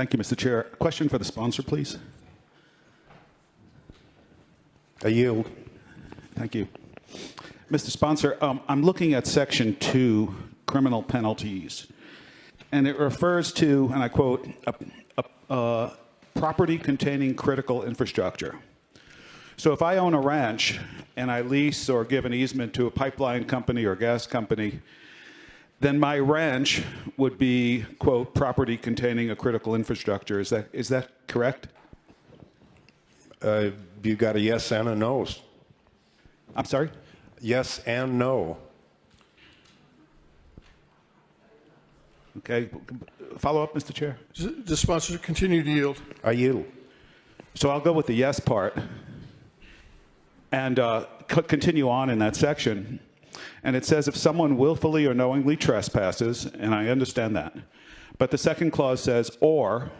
Thank you, Mr. Chair. Question for the sponsor, please. I yield. Thank you. Mr. Sponsor, I'm looking at Section 2, criminal penalties, and it refers to, and I quote, property containing critical infrastructure. So if I own a ranch and I lease or give an easement to a pipeline company or gas company, then my ranch would be, quote, property containing a critical infrastructure. Is that correct? You got a yes and a no. I'm sorry? Yes and no. Okay. Follow up, Mr. Chair? The sponsor continue to yield. I yield. So I'll go with the yes part and continue on in that section. And it says if someone willfully or knowingly trespasses, and I understand that, but the second clause says, or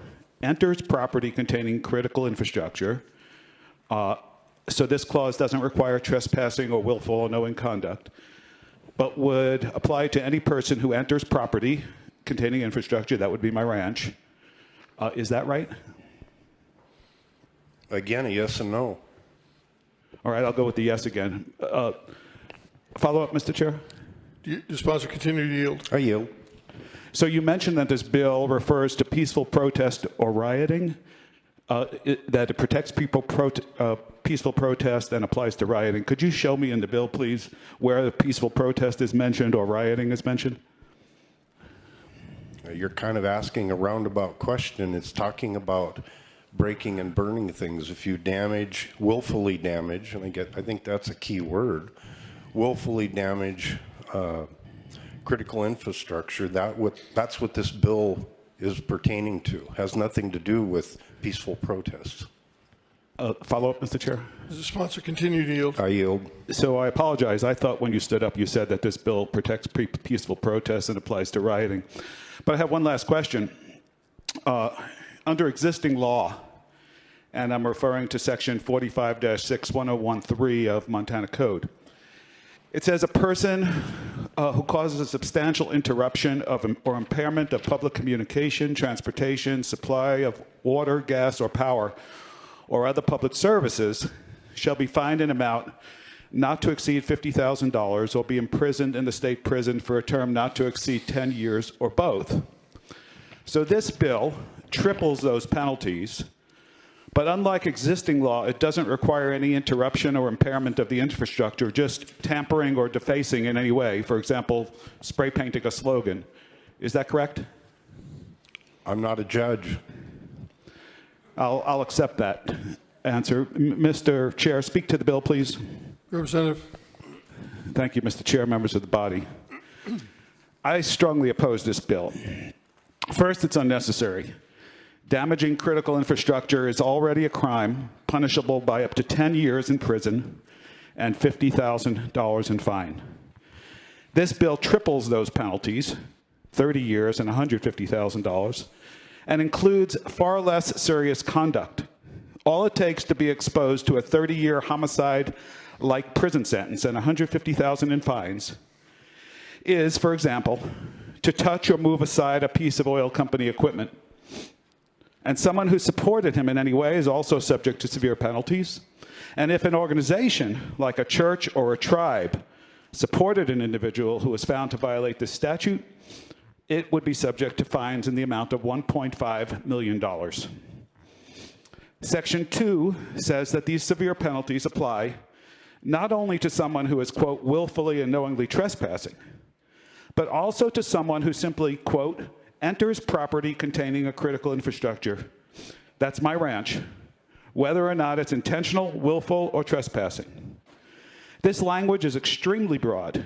enters property containing critical infrastructure. So this clause doesn't require trespassing or willful or knowing conduct, but would apply to any person who enters property containing infrastructure. That would be my ranch. Is that right? Again, a yes and no. All right, I'll go with the yes again. Follow up, Mr. Chair? The sponsor continue to yield. I yield. So you mentioned that this bill refers to peaceful protest or rioting, that it protects people peaceful protest and applies to rioting. Could you show me in the bill, please, where the peaceful protest is mentioned or rioting is mentioned? You're kind of asking a roundabout question. It's talking about breaking and burning things. If you damage, willfully damage, and I think that's a key word, willfully damage critical infrastructure, that's what this bill is pertaining to. Has nothing to do with peaceful protests. Follow up, Mr. Chair? Does the sponsor continue to yield? I yield. So I apologize. I thought when you stood up, you said that this bill protects peaceful protests and applies to rioting. But I have one last question. Under existing law, and I'm referring to section 45-61013 of Montana Code, it says a person who causes a substantial interruption of or impairment of public communication, transportation, supply of water, gas, or power, or other public services shall be fined an amount not to exceed $50,000 or be imprisoned in the state prison for a term not to exceed 10 years or both. So this bill triples those penalties, but unlike existing law, it doesn't require any interruption or impairment of the infrastructure, just tampering or defacing in any way. For example, spray painting a slogan. Is that correct? I'm not a judge. I'll accept that answer. Mr. Chair, speak to the bill, please. Representative. Thank you, Mr. Chair, members of the body. I strongly oppose this bill. First, it's unnecessary. Damaging critical infrastructure is already a crime, punishable by up to 10 years in prison and $50,000 in fine. This bill triples those penalties, 30 years and $150,000, and includes far less serious conduct. All it takes to be exposed to a 30-year homicide-like prison sentence and $150,000 in fines is, for example, to touch or move aside a piece of oil company equipment. And someone who supported him in any way is also subject to severe penalties. And if an organization, like a church or a tribe, supported an individual who was found to violate this statute, it would be subject to fines in the amount of $1.5 million. Section 2 says that these severe penalties apply not only to someone who is, quote, willfully and knowingly trespassing, but also to someone who simply, quote, enters property containing a critical infrastructure. That's my ranch, whether or not it's intentional, willful, or trespassing. This language is extremely broad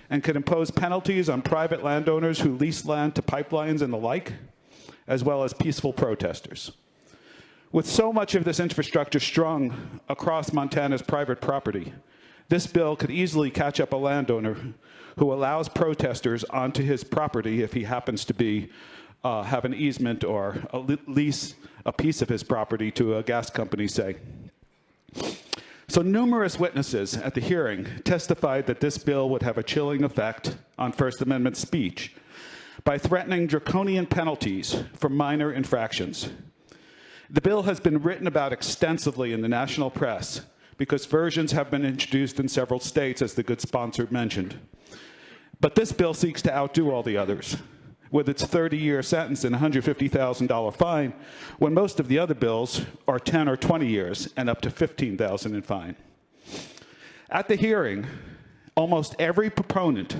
and can impose penalties on private landowners who lease land to pipelines and the like, as well as peaceful protesters. With so much of this infrastructure strung across Montana's private property, this bill could easily catch up a landowner who allows protesters onto his property if he happens to be have an easement or lease a piece of his property to a gas company, say. So numerous witnesses at the hearing testified that this bill would have a chilling effect on First Amendment speech. by threatening draconian penalties for minor infractions. The bill has been written about extensively in the national press because versions have been introduced in several states, as the good sponsor mentioned. But this bill seeks to outdo all the others with its 30-year sentence and $150,000 fine, when most of the other bills are 10 or 20 years and up to $15,000 in fine. At the hearing, almost every proponent,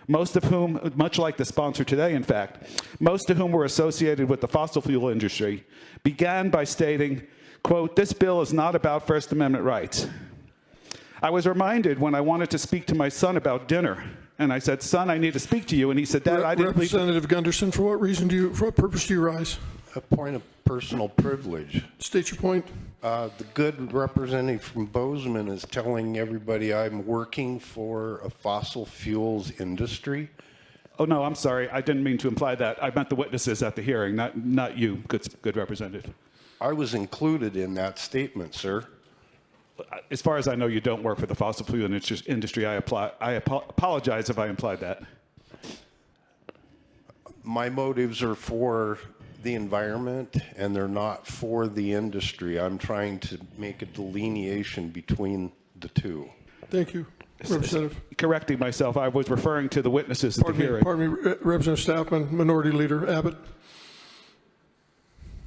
most of whom, much like the sponsor today, in fact, most of whom were associated with the fossil fuel industry, began by stating, quote, "This bill is not about First Amendment rights." I was reminded when I wanted to speak to my son about dinner, and I said, "Son, I need to speak to you," and he said, "Dad, I didn't leave." Representative Gunderson, for what purpose do you rise? A point of personal privilege. State your point. The good representative from Bozeman is telling everybody I'm working for a fossil fuels industry. Oh, no, I'm sorry. I didn't mean to imply that. I meant the witnesses at the hearing, not you, good representative. I was included in that statement, sir. As far as I know, you don't work for the fossil fuel industry. I apologize if I implied that. My motives are for the environment, and they're not for the industry. I'm trying to make a delineation between the two. Thank you, Representative. Correcting myself, I was referring to the witnesses at the hearing. Pardon me, Representative Staffman, Minority Leader Abbott.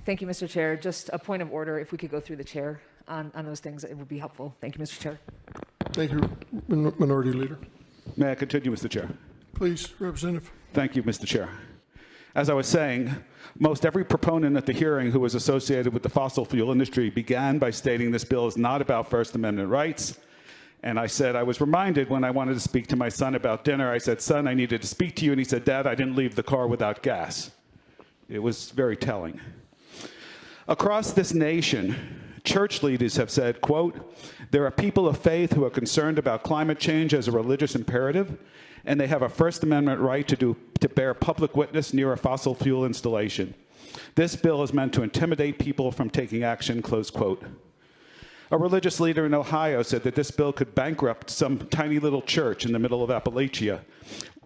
Thank you, Mr. Chair. Just a point of order, if we could go through the chair on those things, it would be helpful. Thank you, Mr. Chair. Thank you, Minority Leader. May I continue, Mr. Chair? Please, Representative. Thank you, Mr. Chair. As I was saying, most every proponent at the hearing who was associated with the fossil fuel industry began by stating this bill is not about First Amendment rights. And I said, I was reminded when I wanted to speak to my son about dinner, I said, "Son, I needed to speak to you." And he said, "Dad, I didn't leave the car without gas." It was very telling. Across this nation, church leaders have said, quote, "There are people of faith who are concerned about climate change as a religious imperative, and they have a First Amendment right to bear public witness near a fossil fuel installation. This bill is meant to intimidate people from taking action," close quote. A religious leader in Ohio said that this bill could bankrupt some tiny little church in the middle of Appalachia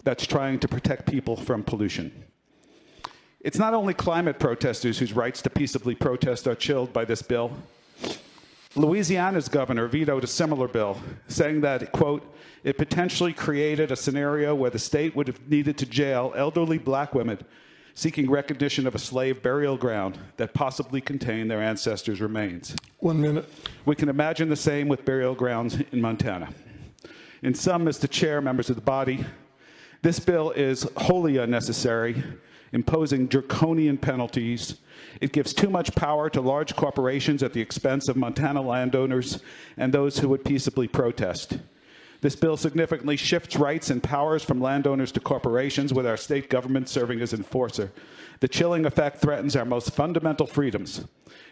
that's trying to protect people from pollution. It's not only climate protesters whose rights to peaceably protest are chilled by this bill. Louisiana's governor vetoed a similar bill, saying that, quote, "It potentially created a scenario where the state would have needed to jail elderly black women seeking recognition of a slave burial ground that possibly contained their ancestors' remains." 1 minute. We can imagine the same with burial grounds in Montana. In sum, Mr. Chair, members of the body, this bill is wholly unnecessary, imposing draconian penalties. It gives too much power to large corporations at the expense of Montana landowners and those who would peaceably protest. This bill significantly shifts rights and powers from landowners to corporations, with our state government serving as enforcer. The chilling effect threatens our most fundamental freedoms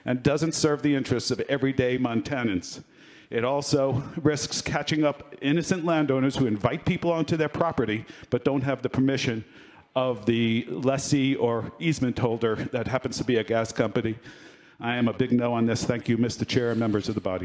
and doesn't serve the interests of everyday Montanans. It also risks catching up innocent landowners who invite people onto their property but don't have the permission of the lessee or easement holder that happens to be a gas company. I am a big no on this. Thank you, Mr. Chair and members of the body.